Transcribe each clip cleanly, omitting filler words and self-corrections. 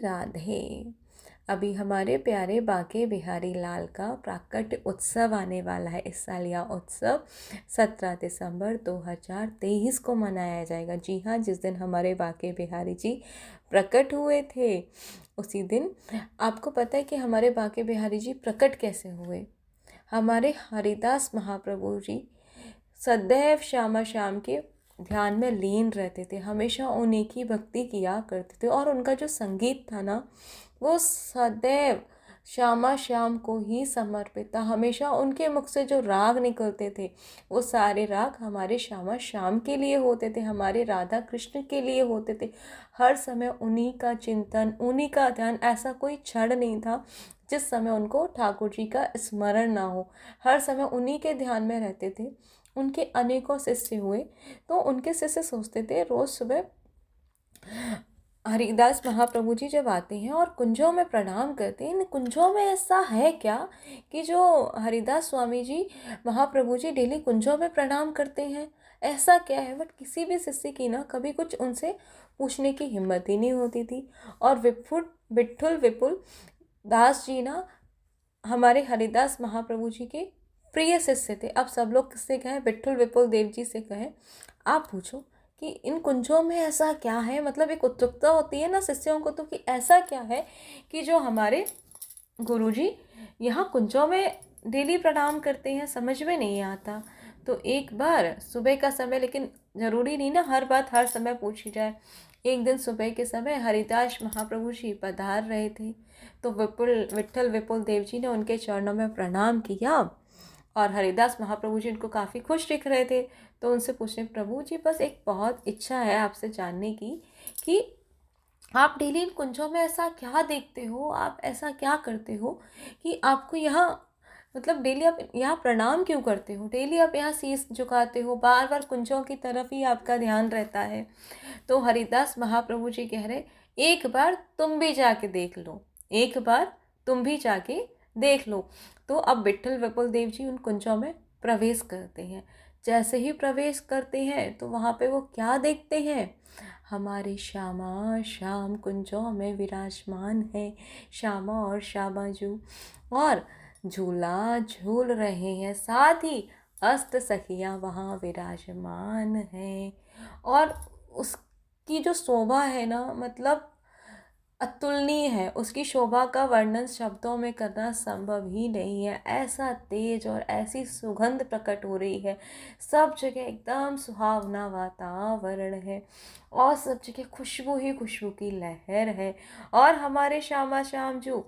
राधे। अभी हमारे प्यारे बांके बिहारी लाल का प्राकट्य उत्सव आने वाला है। इस साल यह उत्सव 17 दिसंबर 2023 को मनाया जाएगा। जी हाँ, जिस दिन हमारे बांके बिहारी जी प्रकट हुए थे उसी दिन। आपको पता है कि हमारे बांके बिहारी जी प्रकट कैसे हुए? हमारे हरिदास महाप्रभु जी सदैव श्यामा श्याम के ध्यान में लीन रहते थे, हमेशा उन्हीं की भक्ति किया करते थे और उनका जो संगीत था ना वो सदैव श्यामा श्याम को ही समर्पित था। हमेशा उनके मुख से जो राग निकलते थे वो सारे राग हमारे श्यामा श्याम के लिए होते थे, हमारे राधा कृष्ण के लिए होते थे। हर समय उन्हीं का चिंतन, उन्हीं का ध्यान, ऐसा कोई क्षण नहीं था जिस समय उनको ठाकुर जी का स्मरण ना हो। हर समय उन्हीं के ध्यान में रहते थे। उनके अनेकों शिष्य हुए तो उनके शिष्य सोचते थे रोज सुबह हरिदास महाप्रभु जी जब आते हैं और कुंजों में प्रणाम करते हैं, इन कुंजों में ऐसा है क्या कि जो हरिदास स्वामी जी महाप्रभु जी डेली कुंजों में प्रणाम करते हैं? ऐसा क्या है? बट किसी भी शिष्य की ना कभी कुछ उनसे पूछने की हिम्मत ही नहीं होती थी। और विठुल विपुल दास जी ना हमारे हरिदास महाप्रभु जी के प्रिय शिष्य थे। अब सब लोग किससे कहें? विठुल विपुल देव जी से कहें। आप पूछो कि इन कुंजों में ऐसा क्या है? मतलब एक उत्सुकता होती है ना शिष्यों को, तो कि ऐसा क्या है कि जो हमारे गुरुजी यहाँ कुंजों में डेली प्रणाम करते हैं, समझ में नहीं आता। तो एक बार सुबह का समय, लेकिन ज़रूरी नहीं ना हर बात हर समय पूछी जाए। एक दिन सुबह के समय हरिदास महाप्रभु जी पधार रहे थे तो विठल विपुल देव जी ने उनके चरणों में प्रणाम किया और हरिदास महाप्रभु जी उनको काफ़ी खुश दिख रहे थे। तो उनसे पूछने, प्रभु जी बस एक बहुत इच्छा है आपसे जानने की कि आप डेली इन कुंजों में ऐसा क्या देखते हो, आप ऐसा क्या करते हो कि आपको यहाँ, मतलब डेली आप यहाँ प्रणाम क्यों करते हो? डेली आप यहाँ शीश झुकाते हो, बार बार कुंजों की तरफ ही आपका ध्यान रहता है। तो हरिदास महाप्रभु जी कह रहे, एक बार तुम भी जाके देख लो, एक बार तुम भी जाके देख लो। तो अब विठल विपुल देव जी उन कुंजों में प्रवेश करते हैं। जैसे ही प्रवेश करते हैं तो वहाँ पे वो क्या देखते हैं? हमारे श्यामा श्याम कुंजों में विराजमान है, श्यामा और श्यामा जू, और झूला झूल रहे हैं, साथ ही अष्ट सखियाँ वहाँ विराजमान हैं। और उसकी जो शोभा है ना, मतलब अतुलनीय है। उसकी शोभा का वर्णन शब्दों में करना संभव ही नहीं है। ऐसा तेज और ऐसी सुगंध प्रकट हो रही है, सब जगह एकदम सुहावना वातावरण है और सब जगह खुशबू ही खुशबू की लहर है। और हमारे श्यामा श्याम जो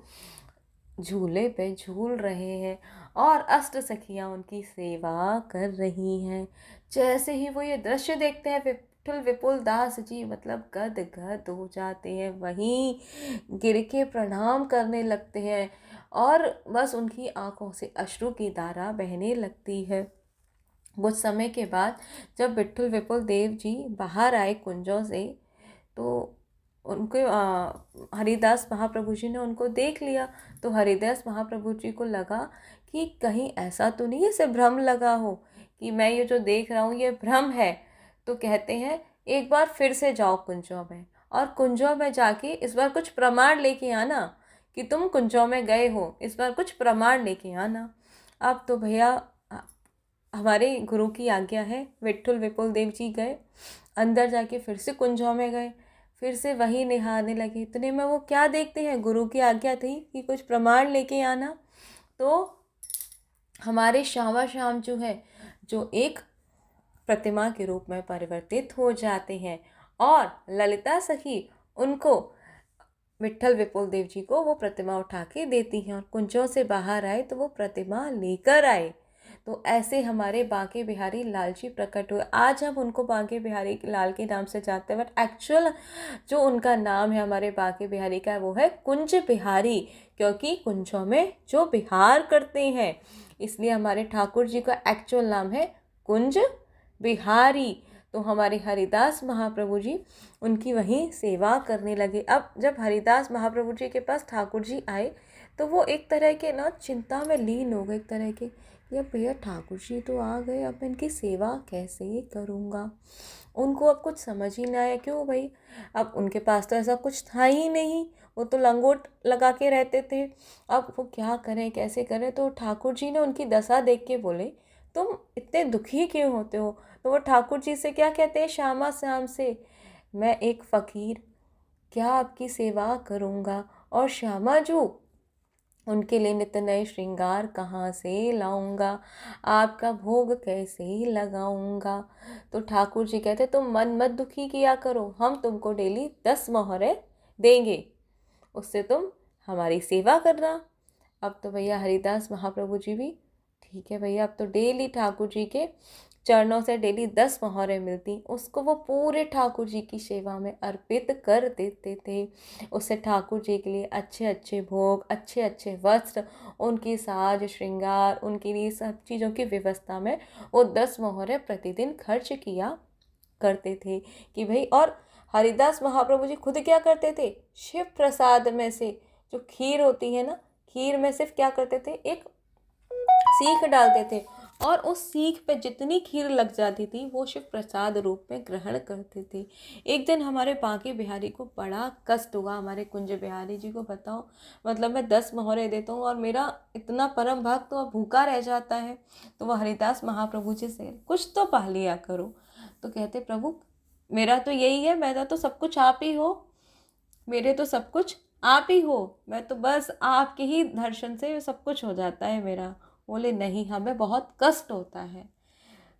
झूले पे झूल रहे हैं और अष्ट सखियाँ उनकी सेवा कर रही हैं। जैसे ही वो ये दृश्य देखते हैं विठुल विपुल दास जी मतलब गद गद हो जाते हैं, वहीं गिर के प्रणाम करने लगते हैं और बस उनकी आंखों से अश्रु की धारा बहने लगती है। कुछ समय के बाद जब विठुल विपुल देव जी बाहर आए कुंजों से तो उनके हरिदास महाप्रभु जी ने उनको देख लिया। तो हरिदास महाप्रभु जी को लगा कि कहीं ऐसा तो नहीं इसे भ्रम लगा हो कि मैं ये जो देख रहा हूँ ये भ्रम है। तो कहते हैं एक बार फिर से जाओ कुंजों में और कुंजों में जाके इस बार कुछ प्रमाण लेके आना कि तुम कुंजों में गए हो, इस बार कुछ प्रमाण लेके आना। अब तो भैया हमारे गुरु की आज्ञा है, विठुल विपुल देव जी गए, अंदर जाके फिर से कुंजों में गए, फिर से वही निहारने लगे। इतने में वो क्या देखते हैं, गुरु की आज्ञा थी कि कुछ प्रमाण लेके आना। तो हमारे श्यामा श्याम जो है जो एक प्रतिमा के रूप में परिवर्तित हो जाते हैं और ललिता सखी उनको विठल विपुल देव जी को वो प्रतिमा उठा के देती हैं और कुंजों से बाहर आए तो वो प्रतिमा लेकर आए। तो ऐसे हमारे बांके बिहारी लाल जी प्रकट हुए। आज हम उनको बांके बिहारी लाल के नाम से जानते हैं, बट एक्चुअल जो उनका नाम है हमारे बांके बिहारी का वो है कुंज बिहारी, क्योंकि कुंजों में जो बिहार करते हैं इसलिए हमारे ठाकुर जी का एक्चुअल नाम है कुंज बिहारी। तो हमारे हरिदास महाप्रभु जी उनकी वहीं सेवा करने लगे। अब जब हरिदास महाप्रभु जी के पास ठाकुर जी आए तो वो एक तरह के ना चिंता में लीन हो गए, एक तरह के या भैया ठाकुर जी तो आ गए, अब मैं इनकी सेवा कैसे करूँगा। उनको अब कुछ समझ ही ना आया, क्यों भाई, अब उनके पास तो ऐसा कुछ था ही नहीं, वो तो लंगोट लगा के रहते थे। अब वो क्या करें कैसे करें। तो ठाकुर जी ने उनकी दशा देख के बोले, तुम इतने दुखी क्यों होते हो। तो वो ठाकुर जी से क्या कहते हैं, श्यामा श्याम से, मैं एक फ़कीर क्या आपकी सेवा करूँगा, और श्यामा जू उनके लिए नित्य नए श्रृंगार कहाँ से लाऊंगा, आपका भोग कैसे लगाऊंगा। तो ठाकुर जी कहते, तुम मन मत दुखी किया करो, हम तुमको डेली 10 मोहरे देंगे, उससे तुम हमारी सेवा करना। अब तो भैया हरिदास महाप्रभु जी भी, ठीक है भैया, अब तो डेली ठाकुर जी के चरणों से डेली 10 मोहरें मिलती, उसको वो पूरे ठाकुर जी की सेवा में अर्पित कर देते थे। उससे ठाकुर जी के लिए अच्छे अच्छे भोग, अच्छे अच्छे वस्त्र, उनकी साज श्रृंगार, उनके लिए सब चीज़ों की व्यवस्था में वो 10 मोहरें प्रतिदिन खर्च किया करते थे कि भाई। और हरिदास महाप्रभु जी खुद क्या करते थे, शिव प्रसाद में से जो खीर होती है ना, खीर में सिर्फ क्या करते थे, एक सीख डालते थे, और उस सीख पे जितनी खीर लग जाती थी वो शिव प्रसाद रूप में ग्रहण करते थे। एक दिन हमारे बांके बिहारी को बड़ा कष्ट हुआ, हमारे कुंज बिहारी जी को, बताओ, मतलब मैं 10 मोहरे देता हूँ और मेरा इतना परम भक्त तो भूखा रह जाता है। तो वह हरिदास महाप्रभु जी से, कुछ तो पा लिया करो। तो कहते, प्रभु मेरा तो यही है, मेरा तो सब कुछ आप ही हो, मेरे तो सब कुछ आप ही हो, मैं तो बस आपके ही दर्शन से सब कुछ हो जाता है मेरा। बोले नहीं, हमें बहुत कष्ट होता है,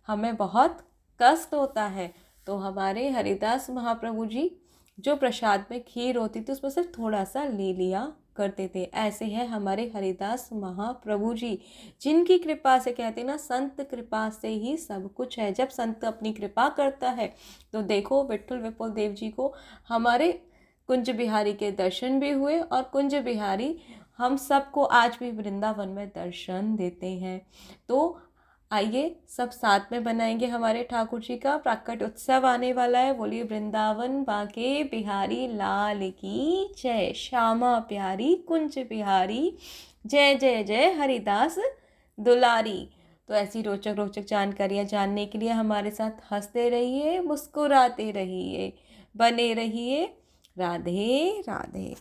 हमें बहुत कष्ट होता है। तो हमारे हरिदास महाप्रभु जी जो प्रसाद में खीर होती थी उसमें सिर्फ थोड़ा सा ले लिया करते थे। ऐसे हैं हमारे हरिदास महाप्रभु जी, जिनकी कृपा से, कहते ना, संत कृपा से ही सब कुछ है। जब संत अपनी कृपा करता है तो देखो, विठ्ठल विपुल देव जी को हमारे कुंज बिहारी के दर्शन भी हुए, और कुंज बिहारी हम सबको आज भी वृंदावन में दर्शन देते हैं। तो आइए सब साथ में बनाएंगे हमारे ठाकुर जी का प्राकट उत्सव आने वाला है। बोलिए वृंदावन बांके बिहारी लाल की जय, श्यामा प्यारी कुंज बिहारी, जय जय जय हरिदास दुलारी। तो ऐसी रोचक रोचक जानकारियाँ जानने के लिए हमारे साथ हंसते रहिए, मुस्कुराते रहिए, बने रहिए। राधे राधे।